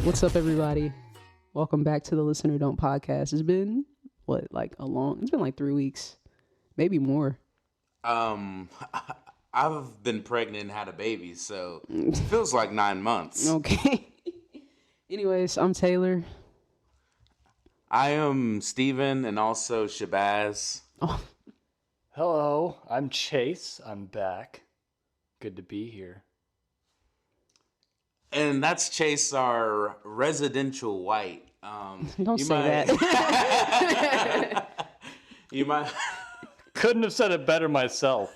What's up, everybody? Welcome back to the Listen or Don't podcast. It's been, it's been like 3 weeks, maybe more. I've been pregnant and had a baby, so it feels like 9 months. Okay. Anyways, I'm Taylor. I am Steven and also Shabazz. Oh, Hello, I'm Chase. I'm back. Good to be here. And that's Chase, our residential white. don't say that. You might Couldn't have said it better myself.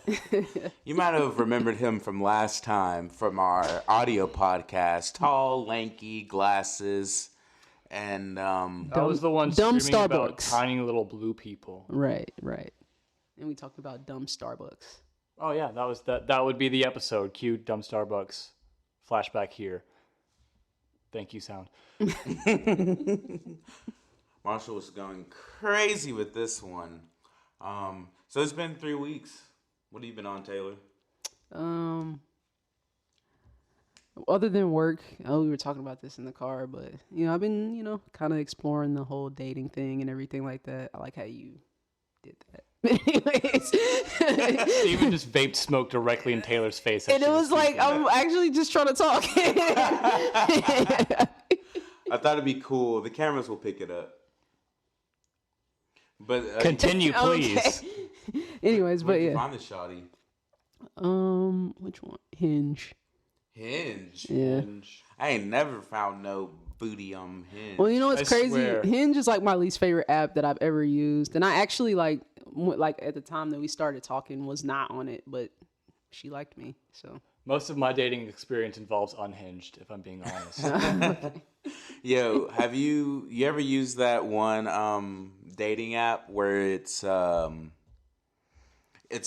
you might have remembered him from last time from our audio podcast. Tall, lanky, glasses, and That was the one dumb screaming about Starbucks. tiny little blue people. Right. And we talked about dumb Starbucks. Oh yeah, that would be the episode. Cue dumb Starbucks. Flashback here. Thank you, sound. Marshall was going crazy with this one. So it's been 3 weeks. What have you been on, Taylor? Other than work, we were talking about this in the car, but I've been, kind of exploring the whole dating thing and everything like that. I like how you did that. Anyways, Steven just vaped smoke directly in Taylor's face. and it was like I'm actually just trying to talk. I thought it'd be cool. The cameras will pick it up. But Continue, please. Okay. Anyways, but where'd you yeah. find the shawty? Which one? Hinge. Hinge. Yeah. I ain't never found no booty on Hinge. Well, what's I crazy? swear. Hinge is like my least favorite app that I've ever used, and I actually like at the time that we started talking was not on it, but she liked me, so. Most of my dating experience involves unhinged, if I'm being honest. Yo, have you ever used that one dating app where it's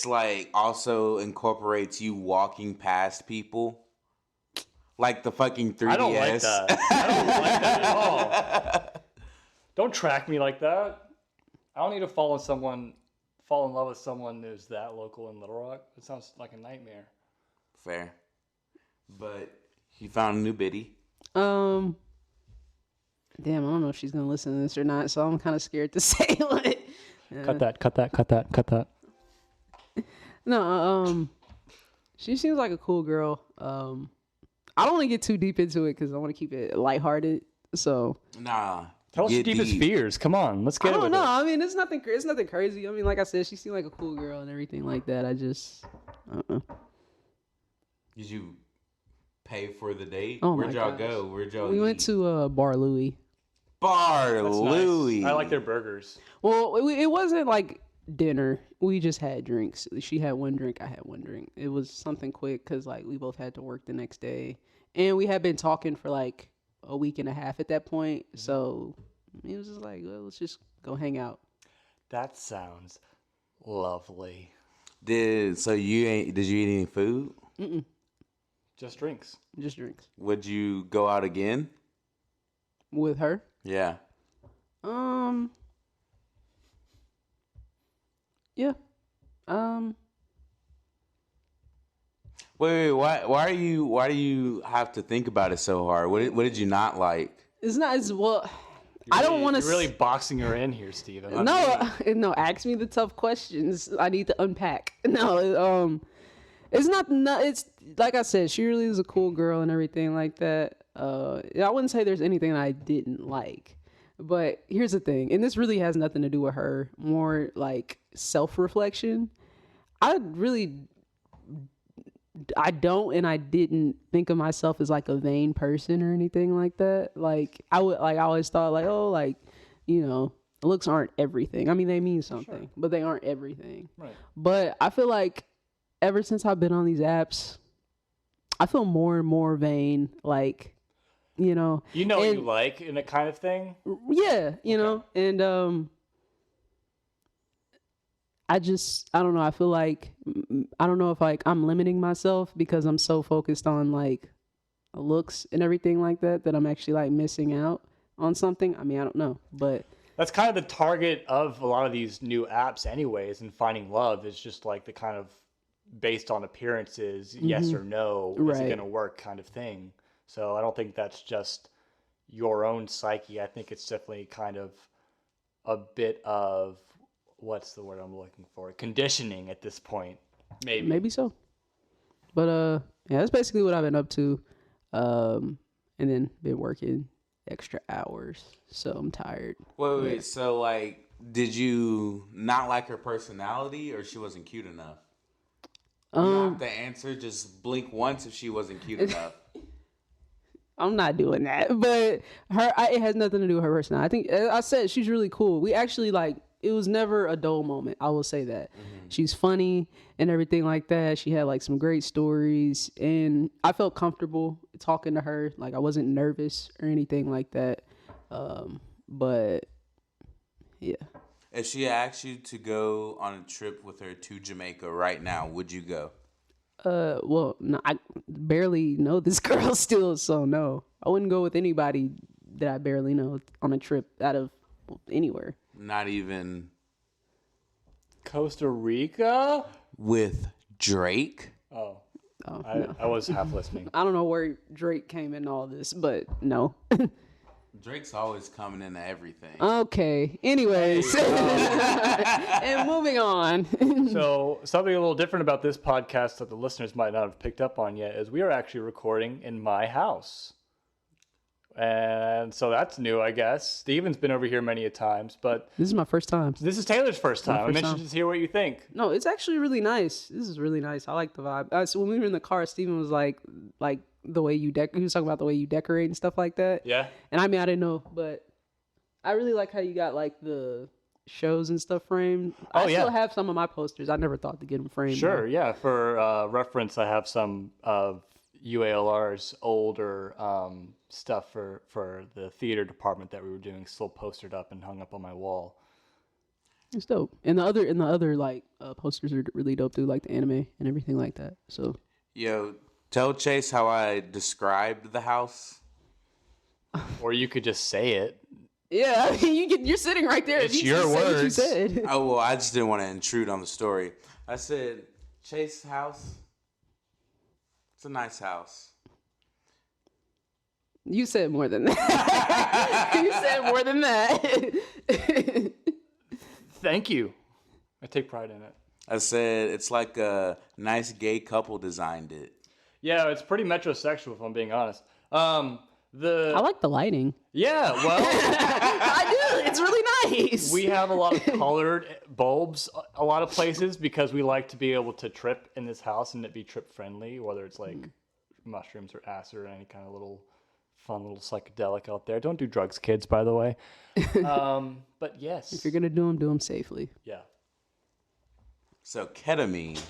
like also incorporates you walking past people? Like the fucking 3DS. I don't like that. I don't like that at all. Don't track me like that. I don't need to fall in love with someone who's that local in Little Rock. It sounds like a nightmare. Fair. But you found a new biddy. Damn, I don't know if she's gonna listen to this or not, so I'm kind of scared to say what. Cut that. No, she seems like a cool girl. I don't want to get too deep into it because I want to keep it lighthearted. So Nah. Tell us your get deepest deep. fears. Come on, let's I get it don't with know. it. I mean, it's nothing crazy. I mean, like I said, she seemed like a cool girl and everything like that. I don't know. Did you pay for the date? Oh Where'd my y'all gosh. go? Where'd y'all We eat? went to Bar Louie. Bar That's Louie. nice. I like their burgers. Well, it wasn't like dinner. We just had drinks. She had one drink. I had one drink. It was something quick because like we both had to work the next day, and we had been talking for like a week and a half at that point. So it was just like, well, let's just go hang out. That sounds lovely. Did you eat any food? Mm-mm. Just drinks. Just drinks Would you go out again? with her. Yeah. Yeah. Wait. Why do you have to think about it so hard? What did you not like? It's not as well. I don't want to. You're really boxing her in here, Steven. No. Ask me the tough questions. I need to unpack. No. It's not. It's like I said. She really is a cool girl and everything like that. I wouldn't say there's anything that I didn't like. But here's the thing, and this really has nothing to do with her. More like self-reflection. I don't and I didn't think of myself as like a vain person or anything like that. Like I always thought like, oh, like, looks aren't everything. I mean, they mean something, but they aren't everything. Right. But I feel like ever since I've been on these apps, I feel more and more vain. Like, You know what you like in a kind of thing? yeah, and I don't know. I feel like, I don't know if like I'm limiting myself because I'm so focused on like looks and everything like that I'm actually like missing out on something. I mean, I don't know, but That's kind of the target of a lot of these new apps anyways, and finding love is just like the kind of based on appearances, yes or no, is it Right. going to work kind of thing. So I don't think that's just your own psyche. I think it's definitely kind of a bit of, what's the word I'm looking for? Conditioning at this point. Maybe so. But yeah, that's basically what I've been up to. And then been working extra hours. So I'm tired. Wait. So, like, did you not like her personality, or she wasn't cute enough? You don't have to answer. Just blink once if she wasn't cute enough. I'm not doing that. But it has nothing to do with her personality. I think, as I said, she's really cool. We actually, like, it was never a dull moment. I will say that. Mm-hmm. She's funny and everything like that. She had, like, some great stories. And I felt comfortable talking to her. Like, I wasn't nervous or anything like that. But, yeah. If she asked you to go on a trip with her to Jamaica right now, would you go? Well, no, I barely know this girl still, so no. I wouldn't go with anybody that I barely know on a trip out of anywhere. Not even Costa Rica? with Drake? Oh, No. I was half listening. I don't know where Drake came in all this, but no. Drake's always coming into everything. Okay. Anyways, and moving on. So something a little different about this podcast that the listeners might not have picked up on yet is we are actually recording in my house. And so that's new, I guess. Steven's been over here many a times, but This is my first time. this is Taylor's first time. I'm first interested to hear what you think. No, it's actually really nice. This is really nice. I like the vibe. So when we were in the car, Steven was like the way you he was talking about the way you decorate and stuff like that. Yeah? And I mean, I didn't know, but I really like how you got like the shows and stuff framed. I still have some of my posters. I never thought to get them framed. Sure, yeah. For reference, I have some of UALR's older stuff for the theater department that we were doing still postered up and hung up on my wall. It's dope. And the other like posters are really dope too, like the anime and everything like that. So Yo, tell Chase how I described the house. Or you could just say it. yeah, you're sitting right there. It's You your just say what you words. said. Oh, well, I just didn't want to intrude on the story. I said, Chase house, it's a nice house. You said more than that. You said more than that. Thank you. I take pride in it. I said, it's like a nice gay couple designed it. Yeah, it's pretty metrosexual if I'm being honest. I like the lighting. Yeah, well, I do. It's really nice. we have a lot of colored bulbs a lot of places because we like to be able to trip in this house and it be trip friendly, whether it's like mushrooms or acid or any kind of fun little psychedelic out there. Don't do drugs, kids, by the way. But yes. If you're gonna do them safely. Yeah. So ketamine.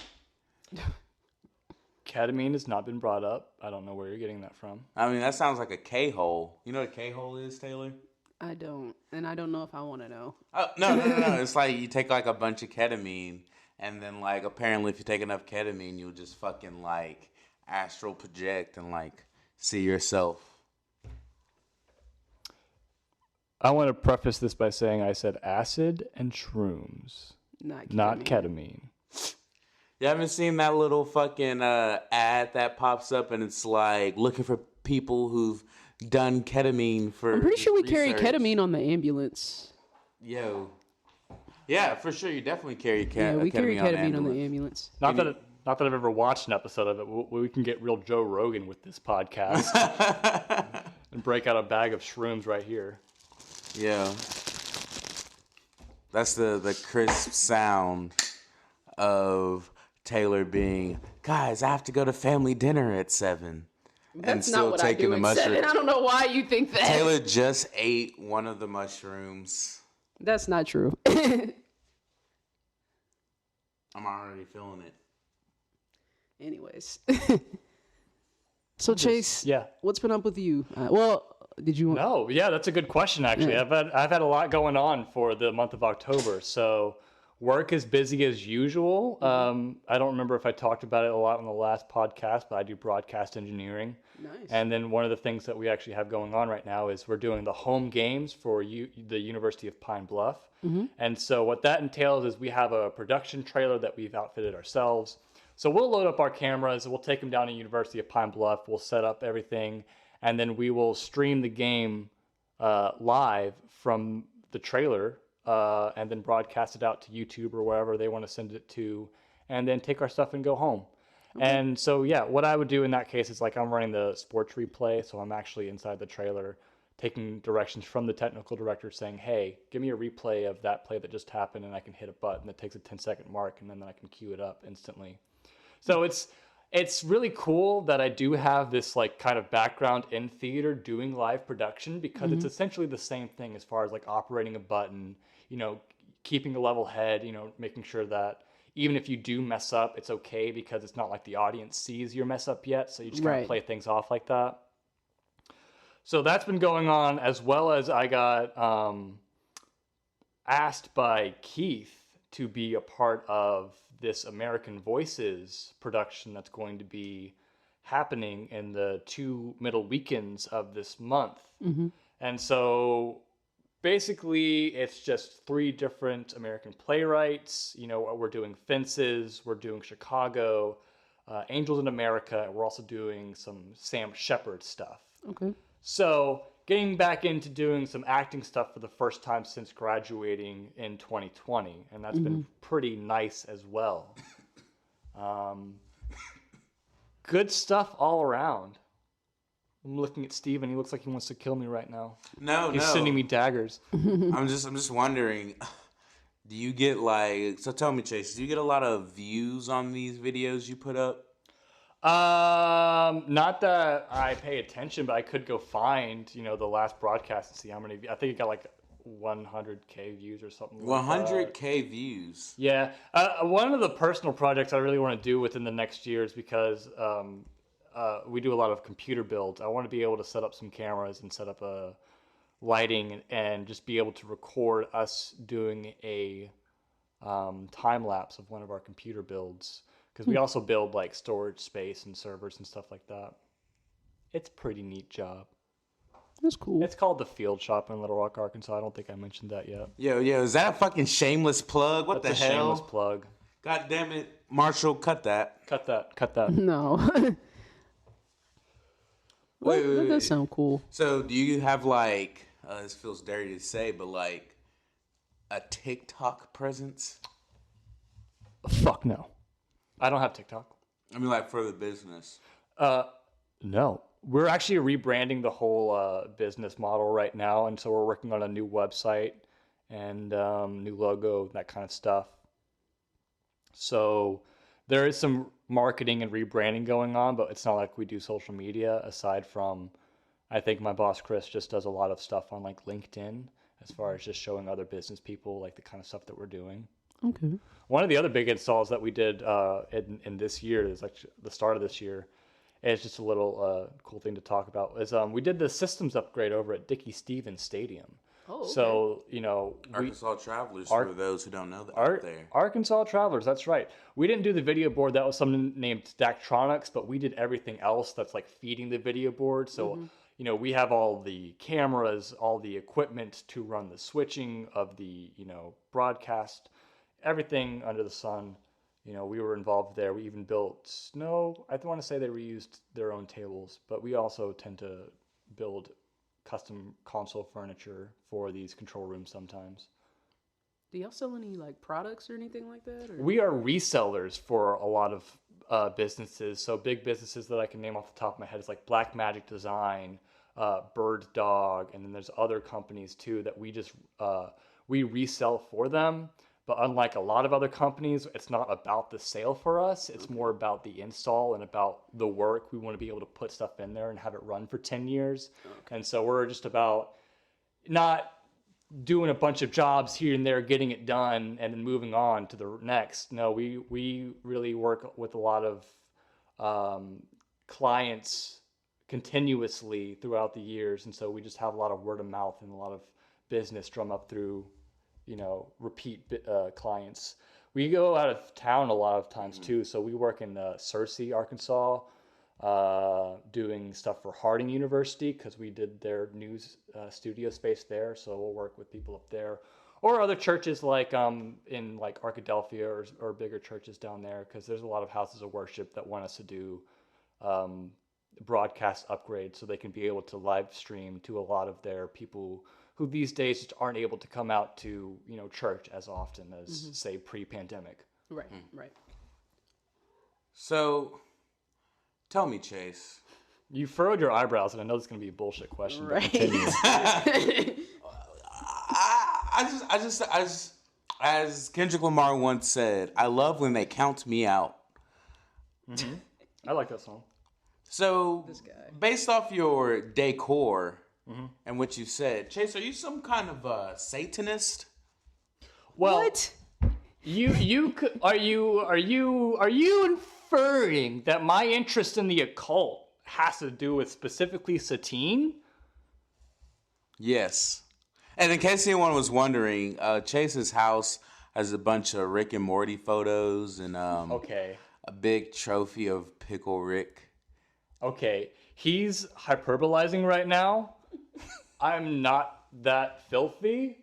Ketamine has not been brought up. I don't know where you're getting that from. I mean, that sounds like a K-hole. You know what a K-hole is, Taylor? I don't, and I don't know if I want to know. Oh, no. It's like you take like a bunch of ketamine, and then like apparently if you take enough ketamine, you'll just fucking like astral project and like see yourself. I want to preface this by saying I said acid and shrooms, not ketamine. You haven't seen that little fucking ad that pops up and it's like looking for people who've done ketamine for I'm pretty sure we research. carry ketamine on the ambulance. Yo. Yeah, for sure. You definitely carry Yeah, we carry ketamine on the ambulance. ambulance. Not that I've ever watched an episode of it. We can get real Joe Rogan with this podcast and break out a bag of shrooms right here. Yeah. That's the crisp sound of Taylor being, guys, I have to go to family dinner at 7. That's not what I do at 7. I don't know why you think that. Taylor just ate one of the mushrooms. That's not true. I'm already feeling it. Anyways. So Chase, yeah. what's been up with you? Did you? No, yeah, that's a good question. Actually, Yeah. I've had a lot going on for the month of October. So work is busy as usual. I don't remember if I talked about it a lot on the last podcast, but I do broadcast engineering. Nice. And then one of the things that we actually have going on right now is we're doing the home games for the University of Pine Bluff. Mm-hmm. And so what that entails is we have a production trailer that we've outfitted ourselves. So we'll load up our cameras, we'll take them down to University of Pine Bluff, we'll set up everything, and then we will stream the game live from the trailer, and then broadcast it out to YouTube or wherever they want to send it to, and then take our stuff and go home. And so, yeah, what I would do in that case is like I'm running the sports replay, so I'm actually inside the trailer taking directions from the technical director saying, hey, give me a replay of that play that just happened, and I can hit a button that takes a 10-second mark, and then I can cue it up instantly. So it's really cool that I do have this like kind of background in theater doing live production, because it's essentially the same thing as far as like operating a button, keeping a level head, making sure that even if you do mess up, it's okay because it's not like the audience sees your mess up yet. So you just kind of play things off like that. So that's been going on, as well as I got asked by Keith to be a part of this American Voices production that's going to be happening in the 2 middle weekends of this month. And so basically it's just 3 different American playwrights. We're doing Fences, we're doing Chicago, Angels in America, and we're also doing some Sam Shepard stuff. Okay. So getting back into doing some acting stuff for the first time since graduating in 2020, and that's been pretty nice as well. Good stuff all around. I'm looking at Steve, and he looks like he wants to kill me right now. He's sending me daggers. I'm just wondering, do you get so tell me, Chase, do you get a lot of views on these videos you put up? Not that I pay attention, but I could go find, the last broadcast and see how many. I think it got like 100K views or something. 100K views. Yeah. One of the personal projects I really want to do within the next year is because we do a lot of computer builds. I want to be able to set up some cameras and set up a lighting and just be able to record us doing a time lapse of one of our computer builds. Because we also build like storage space and servers and stuff like that. It's a pretty neat job. That's cool. It's called the Field Shop in Little Rock, Arkansas. I don't think I mentioned that yet. Yo, is that a fucking shameless plug? What That's the a hell? shameless plug. God damn it, Marshall, cut that. Cut that. No. That does sound cool. So, do you have this feels dirty to say, but like a TikTok presence? Fuck no. I don't have TikTok. I mean, like for the business. No. We're actually rebranding the whole business model right now, and so we're working on a new website and new logo, that kind of stuff. So there is some marketing and rebranding going on, but it's not like we do social media aside from, I think my boss Chris just does a lot of stuff on like LinkedIn as far as just showing other business people like the kind of stuff that we're doing. Okay. One of the other big installs that we did in this year, is like the start of this year, and it's just a little cool thing to talk about, is we did the systems upgrade over at Dickey Stevens Stadium. Oh, okay. So, Arkansas Travelers, for those who don't know that out there. Arkansas Travelers, that's right. We didn't do the video board. That was someone named Dactronics, but we did everything else that's like feeding the video board. So, we have all the cameras, all the equipment to run the switching of the, broadcast, everything under the sun. We were involved there. We even built, I want to say they reused their own tables, but we also tend to build custom console furniture for these control rooms sometimes. Do y'all sell any like products or anything like that? Or? We are resellers for a lot of businesses. So big businesses that I can name off the top of my head is like Black Magic Design, Bird Dog, and then there's other companies too that we just we resell for them. But unlike a lot of other companies, it's not about the sale for us. It's more about the install and about the work. We want to be able to put stuff in there and have it run for 10 years. Okay. And so we're just about not doing a bunch of jobs here and there, getting it done, and then moving on to the next. No, we really work with a lot of clients continuously throughout the years. And so we just have a lot of word of mouth and a lot of business drum up through repeat clients. We go out of town a lot of times too. So we work in Searcy, Arkansas, doing stuff for Harding University because we did their news studio space there. So we'll work with people up there, or other churches like in like Arkadelphia or bigger churches down there, because there's a lot of houses of worship that want us to do broadcast upgrade so they can be able to live stream to a lot of their people who these days just aren't able to come out to, church as often as, say, pre-pandemic. Right, right. So, tell me, Chase. You furrowed your eyebrows, and I know this is going to be a bullshit question. Right. But continue. I just, as Kendrick Lamar once said, I love when they count me out. Mm-hmm. I like that song. So, based off your decor and what you said, Chase, are you some kind of Satanist? Well, What? Are you inferring that my interest in the occult has to do with specifically Satine? Yes. And in case anyone was wondering, Chase's house has a bunch of Rick and Morty photos and Okay. a big trophy of Pickle Rick. Okay. He's hyperbolizing right now. I'm not that filthy.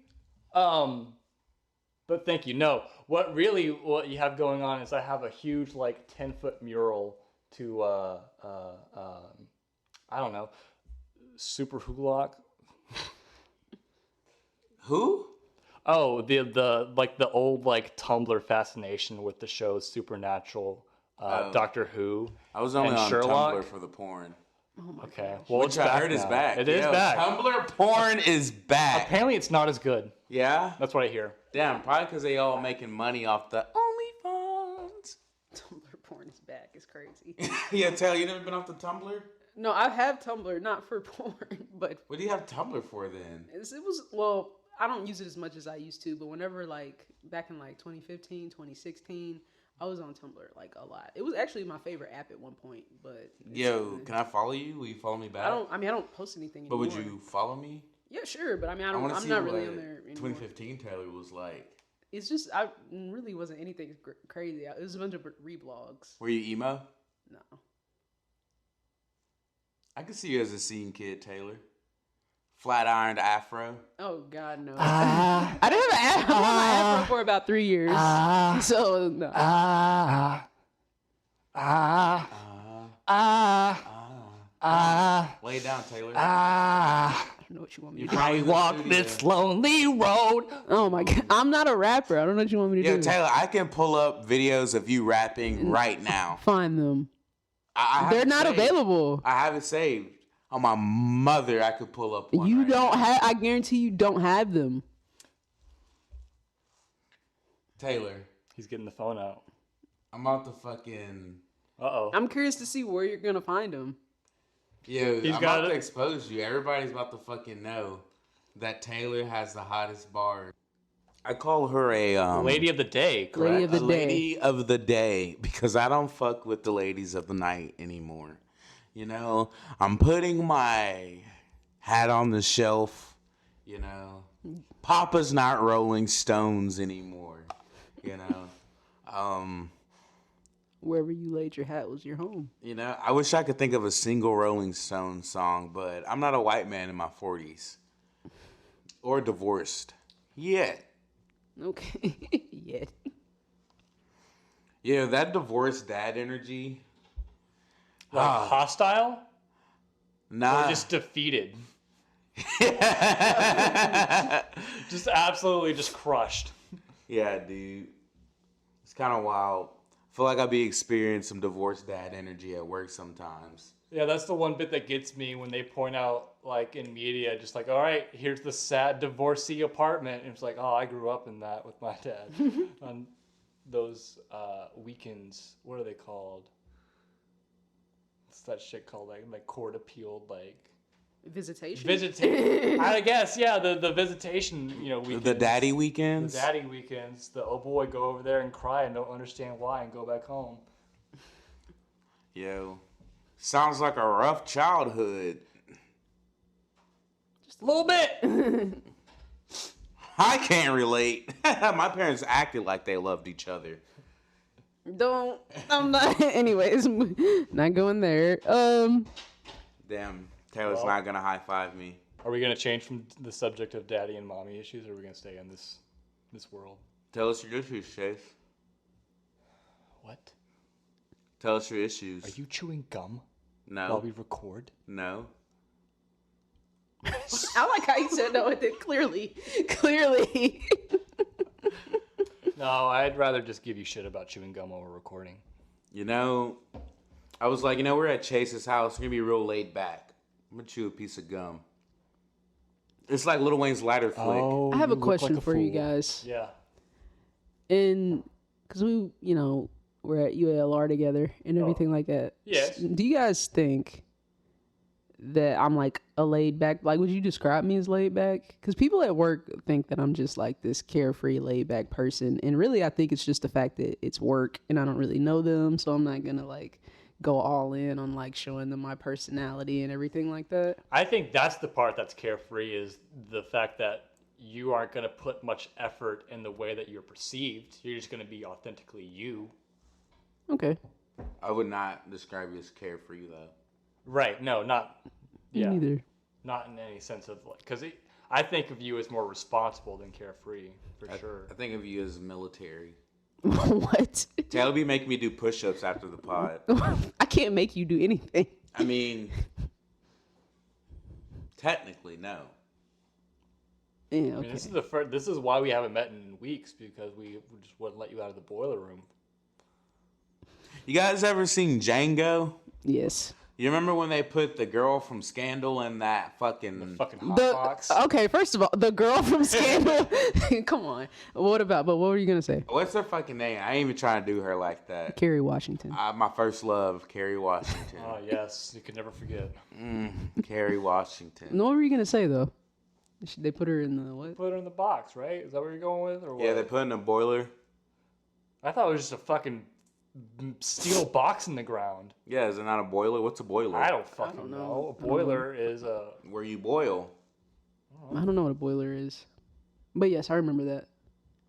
But thank you. No, what you have going on is I have a huge 10-foot mural to I don't know, Super Hulock. Who? Oh, the old Tumblr fascination with the shows Supernatural, Doctor Who. I was only and on Sherlock. Tumblr for the porn. Okay, well, Which it's I back heard is now. back. It is back. Tumblr porn is back. Apparently, it's not as good. Yeah? That's what I hear. Damn, probably because they all making money off the OnlyFans. Tumblr porn is back. It's crazy. Yeah, Taylor, you never been off the Tumblr? No, I have Tumblr, not for porn, but What do you have Tumblr for then? I don't use it as much as I used to, but whenever back in 2015, 2016, I was on Tumblr a lot. It was actually my favorite app at one point, but Yo, can I follow you? Will you follow me back? I don't post anything But anymore. would you follow me? Yeah, sure, but I'm wanna see not really what on there anymore. 2015 Taylor was like. It's just I really wasn't anything crazy. It was a bunch of reblogs. Were you emo? No. I could see you as a scene kid, Taylor. Flat ironed afro. Oh God, no! I didn't have an afro for about 3 years, so no. Lay it down, Taylor. I don't know what you want me to do. I walk this lonely road. Oh my God, I'm not a rapper. I don't know what you want me to Yo, do. Taylor, I can pull up videos of you rapping right now. Find them. I have They're it not saved. available. I have it saved. On my mother, I could pull up one. You right don't now. have. I guarantee you don't have them. Taylor, He's getting the phone out. I'm about to fucking. Uh-oh. I'm curious to see where you're gonna find them. Yo, He's I'm got about to it. expose you. Everybody's about to fucking know that Taylor has the hottest bar. I call her a Lady of the day, correct? Lady of the a lady of the day because I don't fuck with the ladies of the night anymore. You know, I'm putting my hat on the shelf. You know, Papa's not Rolling Stones anymore. You know, Wherever you laid your hat was your home. you know. I wish I could think of a single Rolling Stones song, but I'm not a white man in my 40s or divorced yet. Okay. Yeah. Yeah, that divorced dad energy. Hostile? Nah. Or just defeated? Just absolutely just crushed. Yeah, dude. It's kind of wild. I feel like I be experiencing some divorced dad energy at work sometimes. Yeah, that's the one bit that gets me when they point out, in media, just all right, here's the sad divorcee apartment. And it's oh, I grew up in that with my dad. On those weekends, what are they called? What's that shit called? Like court appealed, Visitation. I guess, yeah, the visitation, weekends. The daddy weekends? The daddy weekends. The oh boy, go over there and cry and don't understand why and go back home. Yo. Sounds like a rough childhood. Just a little bit. I can't relate. My parents acted like they loved each other. I'm not. Anyways, not going there. Damn, Taylor's Well. not gonna high five me. Are we going to change from the subject of daddy and mommy issues, or are we going to stay in this world? Tell us your issues, Chase. What? Tell us your issues. Are you chewing gum? No. While we record? No. I like how you said no. It did clearly. No, I'd rather just give you shit about chewing gum while we're recording. You know, I was like, we're at Chase's house. We're going to be real laid back. I'm going to chew a piece of gum. It's like Lil Wayne's lighter flick. I have a question for you guys. Yeah. And because we, we're at UALR together and everything like that. Yes. Do you guys think that I'm like a laid back? Like, would you describe me as laid back? Because people at work think that I'm just like this carefree, laid back person, and really, I think it's just the fact that it's work and I don't really know them, so I'm not gonna like go all in on like showing them my personality and everything like that. I think that's the part that's carefree, is the fact that you aren't going to put much effort in the way that you're perceived. You're just going to be authentically you. Okay. I would not describe you as carefree, though. Right. No, not. Me Yeah. neither. Not in any sense of like, because I think of you as more responsible than carefree, for sure. I think of you as military. What? Taylor be making me do push-ups after the pod. I can't make you do anything. I mean, technically, no. Yeah, I mean, okay. this is why we haven't met in weeks, because we just wouldn't let you out of the boiler room. You guys ever seen Django? Yes. You remember when they put the girl from Scandal in that fucking... Fucking hot box. Okay, first of all, the girl from Scandal. Come on. What were you gonna say? What's her fucking name? I ain't even trying to do her like that. Kerry Washington. My first love, Kerry Washington. Oh, yes. You can never forget. Kerry Washington. No, what were you gonna say though? They put her in the what? Put her in the box, right? Is that what you're going with? Or what? Yeah, they put in a boiler. I thought it was just a fucking steel box in the ground. Yeah, is it not a boiler? What's a boiler? I don't fucking know. A boiler is a... Where you boil. I don't know what a boiler is. But yes, I remember that.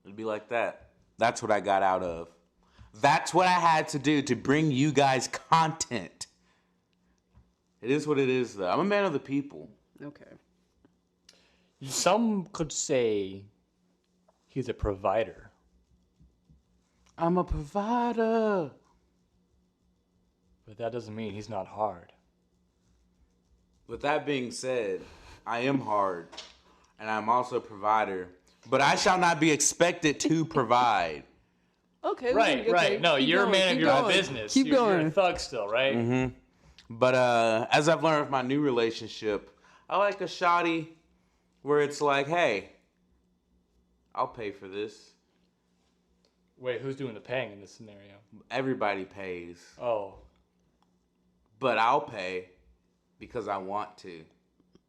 It'd be like that. That's what I got out of. That's what I had to do to bring you guys content. It is what it is, though. I'm a man of the people. Okay. Some could say he's a provider. I'm a provider. But that doesn't mean he's not hard. With that being said, I am hard, and I'm also a provider, but I shall not be expected to provide. Okay. Right, okay. right. No, Keep you're going, a man of keep your own going. business. Keep You're going. a thug still, right? Mm-hmm. But as I've learned with my new relationship, I like a shawty where it's like, hey, I'll pay for this. Wait, who's doing the paying in this scenario? Everybody pays. Oh. But I'll pay because I want to.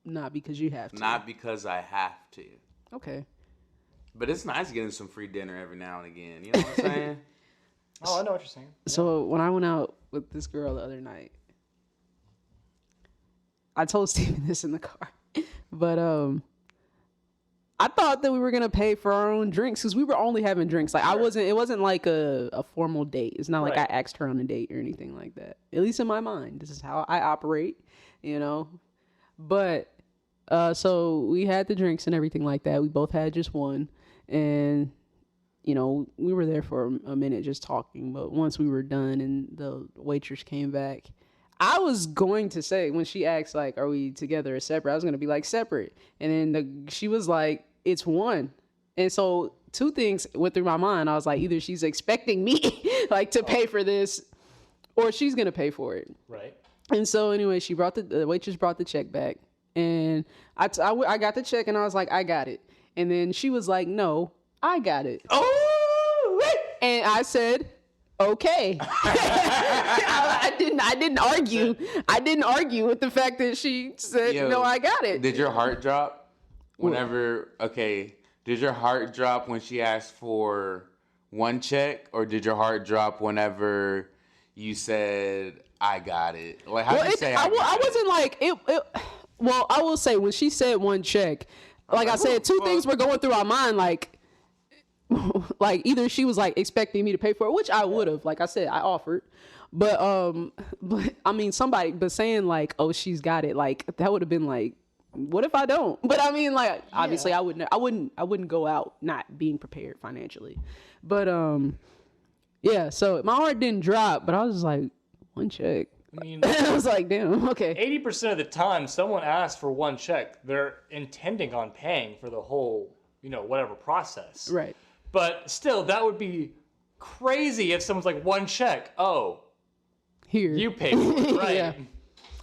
Not because you have to. Not because I have to. Okay. But it's nice getting some free dinner every now and again. You know what I'm saying? Oh, I know what you're saying. So when I went out with this girl the other night, I told Steven this in the car, but I thought that we were gonna pay for our own drinks because we were only having drinks. Like it wasn't like a formal date. It's not like Right. I asked her on a date or anything like that. At least in my mind, this is how I operate, But so we had the drinks and everything like that. We both had just one, and we were there for a minute just talking. But once we were done and the waitress came back, I was going to say, when she asked, like, are we together or separate? I was going to be like, separate. And then she was like, it's one. And so 2 things went through my mind. I was like, either she's expecting me like to pay for this, or she's going to pay for it. Right. And so anyway, the waitress brought the check back, and I got the check and I was like, I got it. And then she was like, no, I got it. Oh! And I said, okay. I didn't argue. I didn't argue with the fact that she said, Yo, no, I got it. Did your heart drop did your heart drop when she asked for one check, or did your heart drop whenever you said, I got it? Like, how did you say I wasn't like it. Well, I will say when she said one check, like I said, 2 things were going through our mind, like either she was like expecting me to pay for it, which I would have. Like I said, I offered, but I mean, but saying like, oh, she's got it, like that would have been like, what if I don't? But I mean, like, obviously, I wouldn't go out not being prepared financially, but yeah. So my heart didn't drop, but I was just like, one check. I mean, I was like, damn, okay. 80% of the time, someone asks for one check, they're intending on paying for the whole, whatever process. Right. But still, that would be crazy if someone's like, one check. Oh, Here. you pay for it, right? Yeah.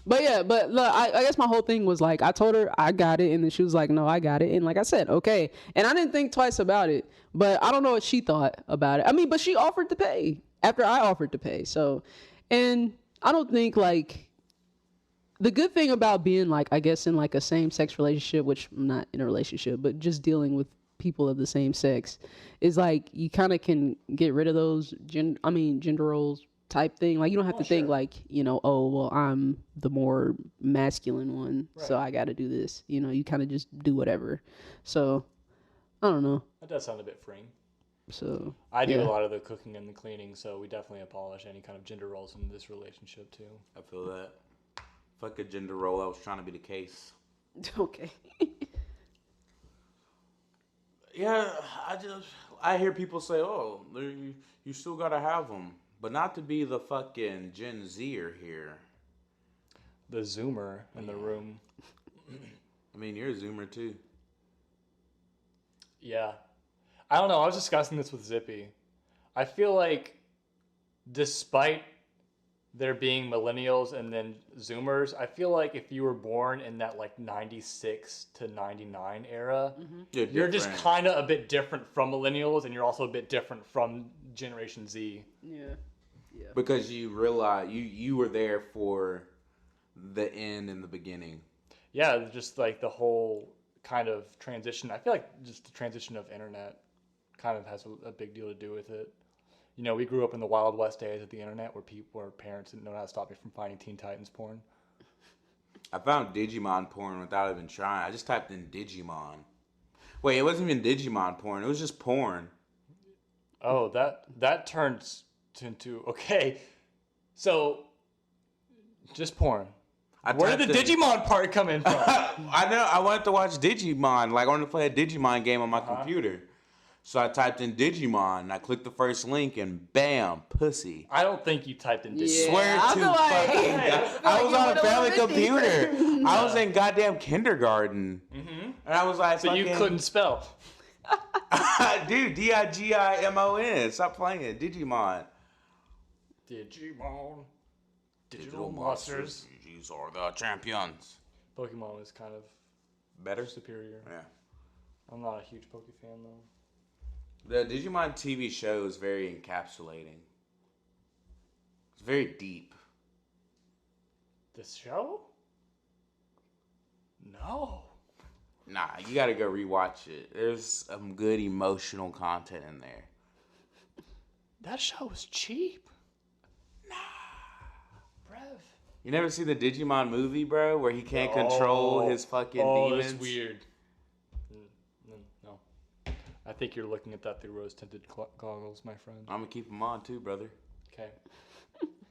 But look, I guess my whole thing was like, I told her I got it, and then she was like, no, I got it. And like I said, okay. And I didn't think twice about it, but I don't know what she thought about it. I mean, but she offered to pay after I offered to pay. So, and I don't think like, the good thing about being like, I guess in like a same sex relationship, which I'm not in a relationship, but just dealing with people of the same sex is like, you kind of can get rid of those gender roles type thing. Like you don't have to think like, oh, well, I'm the more masculine one, so I got to do this. You kind of just do whatever. So I don't know. That does sound a bit freeing. So I do a lot of the cooking and the cleaning, so we definitely abolish any kind of gender roles in this relationship too. I feel that. Fuck a gender role. I was trying to be the case. Okay. Yeah, I hear people say, "Oh, you still gotta have them," but not to be the fucking Gen Zer here. The Zoomer in the room. I mean, you're a Zoomer too. Yeah. I don't know. I was discussing this with Zippy. I feel like despite there being millennials and then Zoomers, I feel like if you were born in that like 96 to 99 era, you're just kind of a bit different from millennials, and you're also a bit different from Generation Z. Yeah. Because you realize you were there for the end and the beginning. Yeah, just like the whole kind of transition. I feel like just the transition of internet kind of has a big deal to do with it. We grew up in the Wild West days of the internet where parents didn't know how to stop me from finding Teen Titans porn. I found Digimon porn without even trying. I just typed in Digimon. Wait, it wasn't even Digimon porn. It was just porn. Oh, that turns into okay. So, just porn. Where did the Digimon part come in from? I know. I wanted to watch Digimon. Like, I wanted to play a Digimon game on my computer. So I typed in Digimon, and I clicked the first link, and bam, pussy. I don't think you typed in Digimon. Yeah, Swear to fucking God. I was on a family computer. I was in goddamn kindergarten. Mm-hmm. And I was like, so you couldn't spell. Dude, Digimon. Stop playing. Digimon. Digimon. Digital monsters. These are the champions. Pokemon is kind of better, superior. Yeah. I'm not a huge Poke fan though. The Digimon TV show is very encapsulating. It's very deep. This show? No. Nah, you gotta go rewatch it. There's some good emotional content in there. That show was cheap. Nah. Brev. You never see the Digimon movie, bro, where he can't control his fucking demons? Oh, that's weird. No. I think you're looking at that through rose-tinted goggles, my friend. I'm gonna keep them on too, brother. Okay.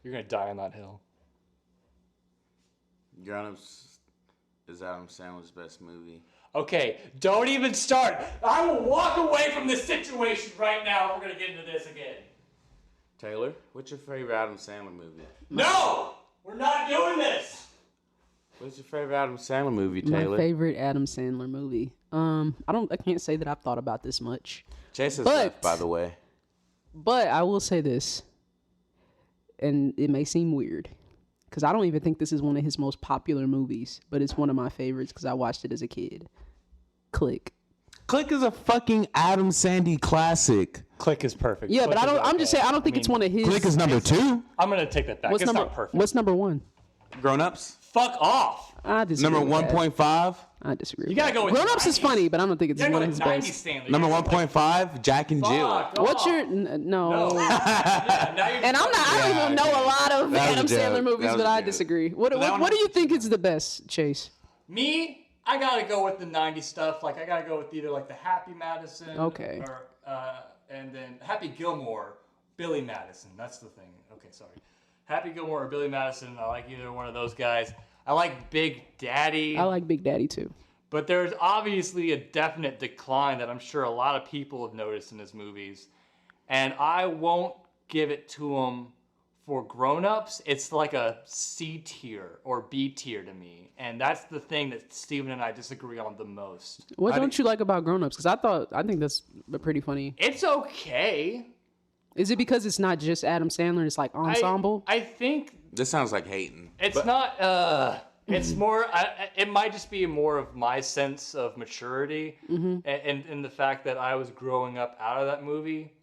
You're gonna die on that hill. Is Adam Sandler's best movie. Okay, don't even start. I will walk away from this situation right now if we're gonna get into this again. Taylor, what's your favorite Adam Sandler movie? No! We're not doing this! What's your favorite Adam Sandler movie, Taylor? My favorite Adam Sandler movie. I can't say that I've thought about this much. Chase has left, by the way. But I will say this, and it may seem weird, because I don't even think this is one of his most popular movies, but it's one of my favorites because I watched it as a kid. Click. Click is a fucking Adam Sandy classic. Click is perfect. Yeah, Click but I'm just saying I don't think it's one of his. Click is number 2. I'm gonna take that back. It's not perfect. What's number 1? Grown Ups. Fuck off. I disagree. Number 1.5. I disagree. You gotta go with Grown Ups 90s. is funny, but I don't think it's one of his best. Stanley. Number 1.5. Jack and Jill. What's your no? And I'm not. I don't even know a lot of That was Adam a joke. Sandler movies, That was but a I joke. disagree. What do you think is the best, Chase? Me, I gotta go with the 90s stuff. Like I gotta go with either like the Happy Madison, Okay. or and then Happy Gilmore, Billy Madison. That's the thing. Okay, sorry. Happy Gilmore or Billy Madison. I like either one of those guys. I like Big Daddy. I like Big Daddy too. But there's obviously a definite decline that I'm sure a lot of people have noticed in his movies. And I won't give it to him for grown-ups, it's like a C tier or B tier to me. And that's the thing that Steven and I disagree on the most. What don't you like about Grown Ups? Because I think that's pretty funny. It's okay. Is it because it's not just Adam Sandler? It's like ensemble. I think This sounds like hating. it's not. It's more. It might just be more of my sense of maturity, and the fact that I was growing up out of that movie,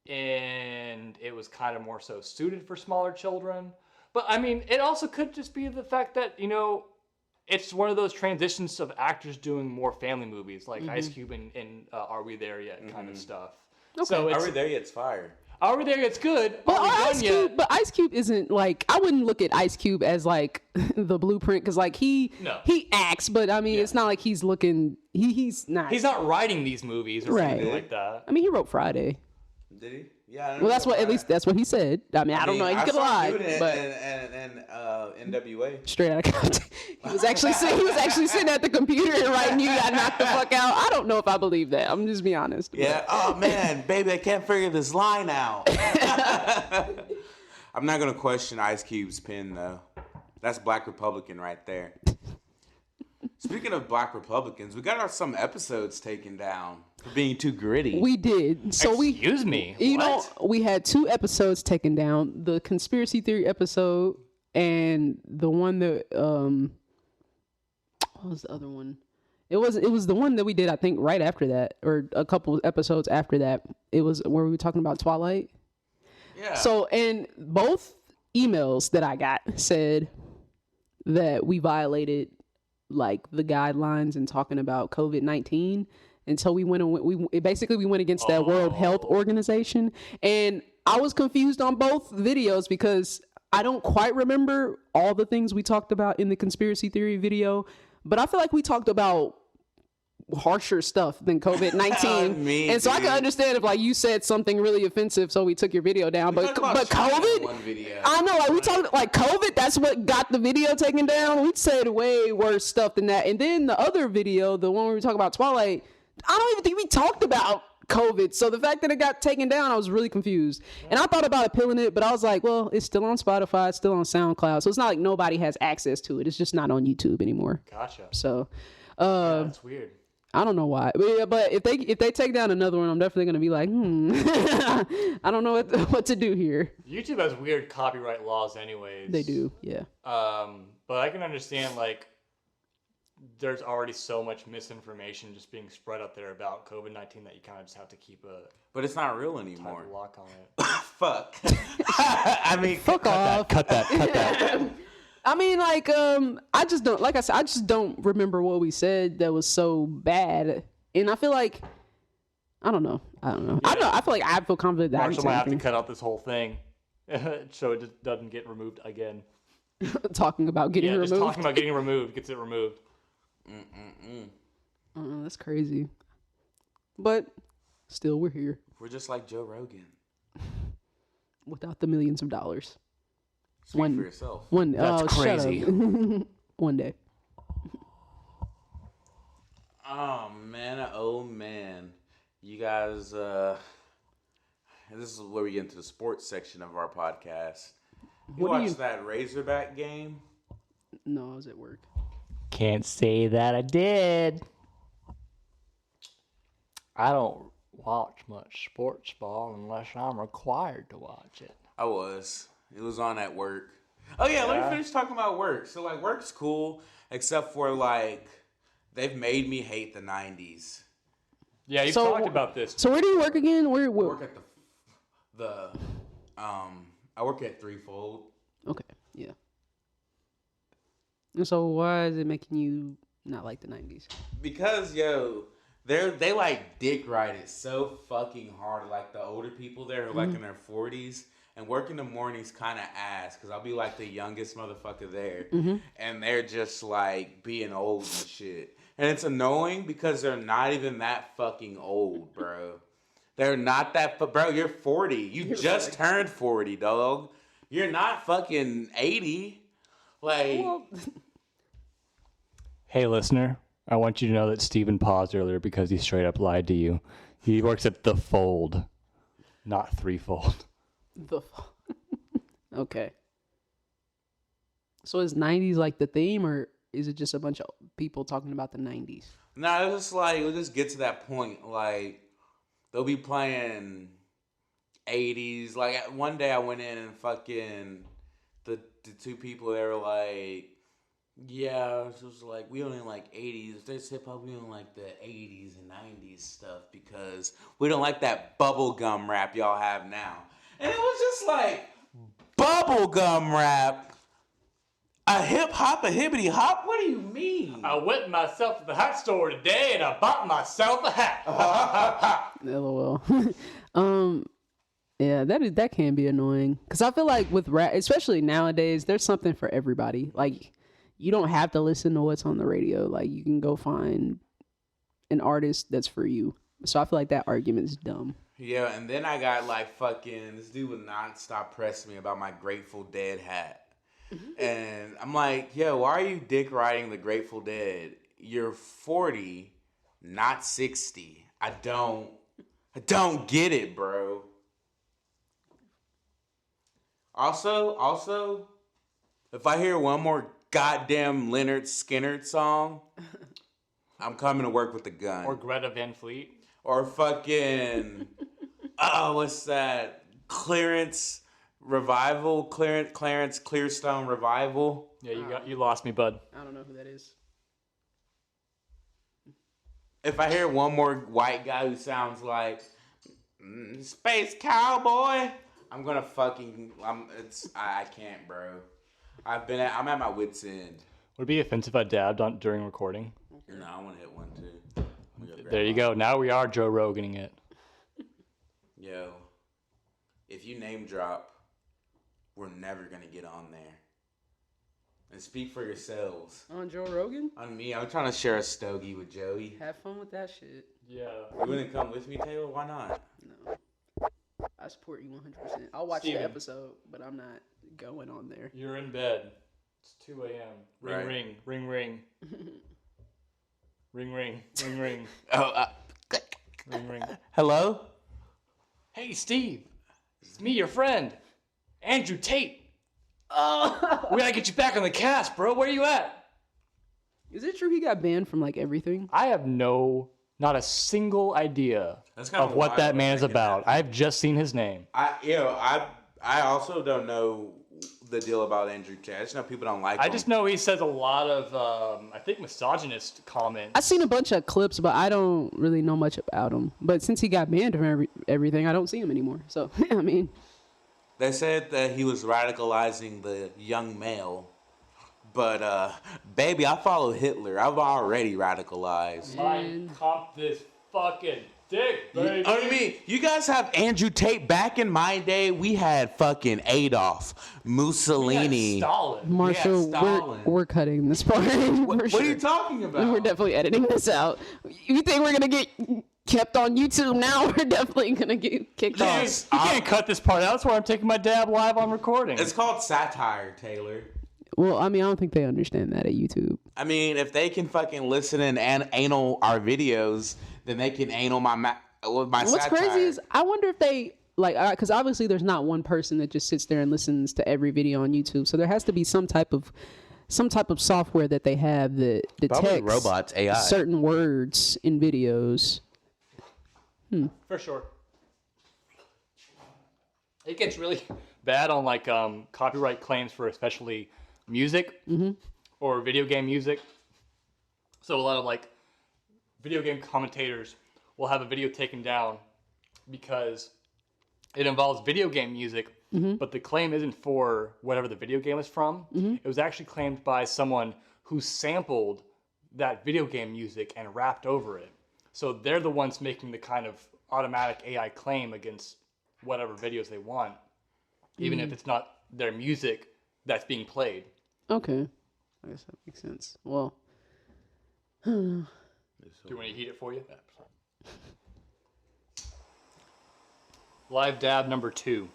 and it was kind of more so suited for smaller children. But I mean, it also could just be the fact that it's one of those transitions of actors doing more family movies, like Ice Cube and Are We There Yet kind of stuff. Okay. So Are We There Yet's fire. Are We There Yet's good. But Are We Ice Done Cube, Yet? but Ice Cube isn't like, I wouldn't look at Ice Cube as like the blueprint because like he acts, but I mean it's not like he's looking. He's not. He's not writing these movies or anything like that. I mean, he wrote Friday. Did he? Yeah. Well, that's what at least that's what he said. I mean, I don't know. He could lie, but and NWA. straight out of context, he was actually sitting at the computer and writing, "You got knocked the fuck out." I don't know if I believe that. I'm just being honest. Yeah. Oh man, baby, I can't figure this line out. I'm not gonna question Ice Cube's pen though. That's Black Republican right there. Speaking of Black Republicans, we got some episodes taken down for being too gritty. We did. So Excuse me. You know, What? we had 2 episodes taken down: the conspiracy theory episode and the one that what was the other one? It was the one that we did, I think, right after that, or a couple episodes after that. It was where we were talking about Twilight. Yeah. So, and both emails that I got said that we violated like the guidelines and talking about COVID-19 until we went against that World Health Organization. And I was confused on both videos because I don't quite remember all the things we talked about in the conspiracy theory video, but I feel like we talked about harsher stuff than COVID-19. And so I can understand if like you said something really offensive, so we took your video down. But COVID, I know, like we talked like COVID, that's what got the video taken down. We said way worse stuff than that. And then the other video, the one where we talk about Twilight, I don't even think we talked about COVID. So the fact that it got taken down, I was really confused. And I thought about appealing it, but I was like, well, it's still on Spotify, it's still on SoundCloud. So it's not like nobody has access to it. It's just not on YouTube anymore. Gotcha. So That's weird. I don't know why, but if they take down another one, I'm definitely gonna be like, I don't know what to do here. YouTube has weird copyright laws, anyways. They do, yeah. But I can understand like there's already so much misinformation just being spread out there about COVID-19 that you kind of just have to keep a But it's not real anymore. lock on it. Fuck. I mean, Fuck off. Cut that. I mean, like, I just don't, like I said, I just don't remember what we said that was so bad. And I feel like, I don't know. Yeah. I feel like I feel confident that Marshall I might have can to cut out this whole thing so it just doesn't get removed again. talking about getting removed. Just talking about getting removed gets it removed. That's crazy. But still, we're here we're just like Joe Rogan. without the millions of dollars. Speak for yourself. That's crazy. crazy. One day. Oh man. You guys, this is where we get into the sports section of our podcast. You watched that Razorback game? No, I was at work. Can't say that I did. I don't watch much sports ball unless I'm required to watch it. I was. It was on at work. Oh yeah, let me finish talking about work. So like work's cool, except for like they've made me hate the 90s. Yeah, you talked about this. So where do you work again? Where? I work at I work at Threefold. Okay, yeah. And so why is it making you not like the 90s? Because they like dick ride it so fucking hard. Like the older people there who are like in their 40s. And work in the mornings kind of ass because I'll be like the youngest motherfucker there. And they're just like being old and shit. And it's annoying because they're not even that fucking old, bro. They're not that... Bro, you're 40. You just turned 40, dog. You're not fucking 80. Like... Well, Hey, listener, I want you to know that Steven paused earlier because he straight up lied to you. He works at The Fold, not Threefold. Okay. So is 90s like the theme, or is it just a bunch of people talking about the 90s? No, it's just like it'll just get to that point. Like they'll be playing 80s. Like one day I went in and fucking the two people, they were like, yeah, it was like we only like 80s. If there's hip hop, we don't like the 80s and 90s stuff because we don't like that bubblegum rap y'all have now. And it was just like bubblegum rap. A hip hop, a hibbity hop? What do you mean? I went myself to the hat store today and I bought myself a hat. LOL. Yeah, that can be annoying. Because I feel like with rap, especially nowadays, there's something for everybody. Like, you don't have to listen to what's on the radio. Like, you can go find an artist that's for you. So I feel like that argument is dumb. Yeah, and then I got like fucking, this dude would not stop pressing me about my Grateful Dead hat. And I'm like, yo, why are you dick riding the Grateful Dead? You're 40, not 60. I don't get it, bro. Also, if I hear one more goddamn Leonard Skinner song, I'm coming to work with a gun. Or Greta Van Fleet. Or fucking, what's that? Clarence Clearstone Revival. Yeah, you lost me, bud. I don't know who that is. If I hear one more white guy who sounds like Space Cowboy, I'm gonna fucking. I can't, bro. I'm at my wits' end. Would it be offensive if I dabbed on during recording? No, I want to hit one too. There you go. Now we are Joe Roganing it. Yo, if you name drop, we're never gonna get on there. And speak for yourselves. On Joe Rogan? On me, I'm trying to share a stogie with Joey. Have fun with that shit. Yeah. You wouldn't come with me, Taylor? Why not? No. I support you 100%. I'll watch Steven. the episode, but I'm not going on there. You're in bed. It's 2 a.m. Ring, Right. ring, ring, ring. Ring, ring, ring, ring. Oh, Ring, ring. hello? Hey, Steve. It's me, your friend. Andrew Tate. Oh! We gotta get you back on the cast, bro. Where you at? Is it true he got banned from like everything? I have not a single idea That's kind of what that man is about. I've just seen his name. I also don't know the deal about Andrew Tate. I just know people don't like him. I just know he says a lot of, I think, misogynist comments. I've seen a bunch of clips, but I don't really know much about him. But since he got banned from everything, I don't see him anymore. So, I mean... They said that he was radicalizing the young male. But, baby, I follow Hitler. I've already radicalized. I comp this fucking dick, baby. Oh, you mean, you guys have Andrew Tate? Back in my day, we had fucking Adolf, Mussolini. Stalin. Marshall, Stalin. we're cutting this part. What are you talking about? We're definitely editing this out. You think we're going to get kept on YouTube now? We're definitely going to get kicked Yes. off. You can't cut this part out. That's why I'm taking my dab live on recording. It's called satire, Taylor. Well, I mean, I don't think they understand that at YouTube. I mean, if they can fucking listen and anal our videos, then they can anal my What's satire. crazy is I wonder if they like, because obviously there's not one person that just sits there and listens to every video on YouTube. So there has to be some type of software that they have that Probably detects robots, AI. certain words in videos. For sure. It gets really bad on like copyright claims for especially music or video game music. So a lot of like video game commentators will have a video taken down because it involves video game music, but the claim isn't for whatever the video game is from. It was actually claimed by someone who sampled that video game music and rapped over it. So they're the ones making the kind of automatic AI claim against whatever videos they want, even if it's not their music that's being played. Okay, I guess that makes sense. Well, Do you want me to heat it for you? Live dab number 2.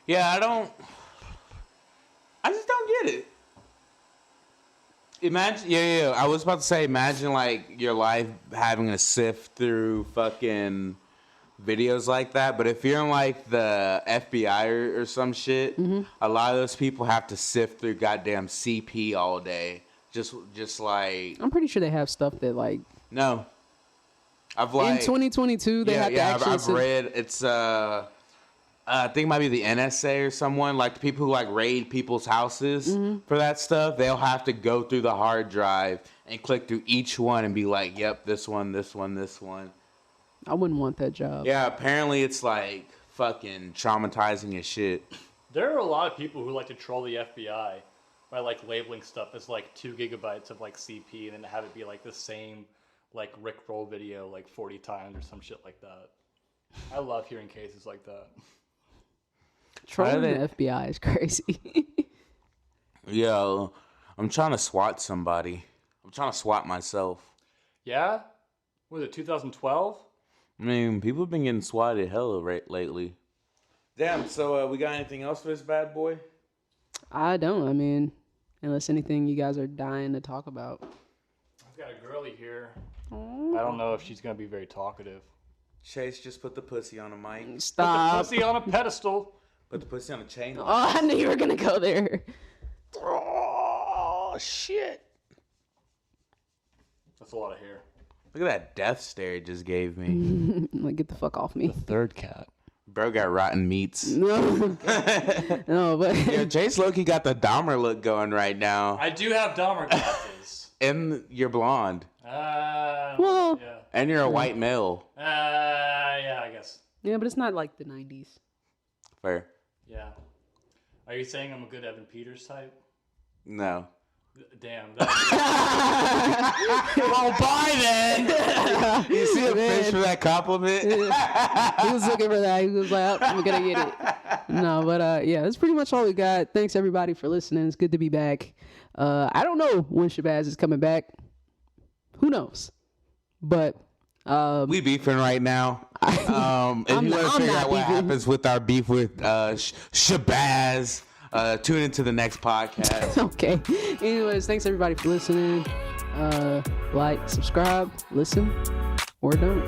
Yeah, I just don't get it. Imagine, I was about to say, imagine like your life having to sift through fucking videos like that. But if you're in like the FBI or some shit, a lot of those people have to sift through goddamn CP all day. Just like I'm pretty sure they have stuff that like no. I've in 2022 they have to actually. I've read it's I think it might be the NSA or someone, like the people who like raid people's houses for that stuff. They'll have to go through the hard drive and click through each one and be like, yep, this one, this one, this one. I wouldn't want that job. Yeah, apparently it's like fucking traumatizing as shit. There are a lot of people who like to troll the FBI by like labeling stuff as like 2 gigabytes of like CP and then have it be like the same like Rickroll video like 40 times or some shit like that. I love hearing cases like that. Trolling the FBI is crazy. Yo, I'm trying to swat somebody. I'm trying to swat myself. Yeah? Was it 2012? I mean, people have been getting swatted hella lately. Damn, so we got anything else for this bad boy? I don't. I mean, unless anything you guys are dying to talk about. I've got a girlie here. I don't know if she's going to be very talkative. Chase, just put the pussy on a mic. Stop. Put the pussy on a pedestal. Put the pussy on a chain. Oh, I knew you were going to go there. Oh, shit. That's a lot of hair. Look at that death stare it just gave me. Like, get the fuck off me. Third cat. Bro got rotten meats. No, but Yo, Chase Loki got the Dahmer look going right now. I do have Dahmer glasses. And you're blonde. well, Yeah. And you're a white male. Yeah, I guess. yeah, but it's not like the 90s. Fair. Yeah. Are you saying I'm a good Evan Peters type? No. Damn. Well, bye then. You see a fish for that compliment? He was looking for that. He was like, oh, I'm going to get it. No, but yeah, that's pretty much all we got. Thanks, everybody, for listening. It's good to be back. I don't know when Shabazz is coming back. Who knows? But we beefing right now. If you want to figure out what happens with our beef with Shabazz, tune into the next podcast. Okay. Anyways, thanks everybody for listening. Like, subscribe, listen, or don't.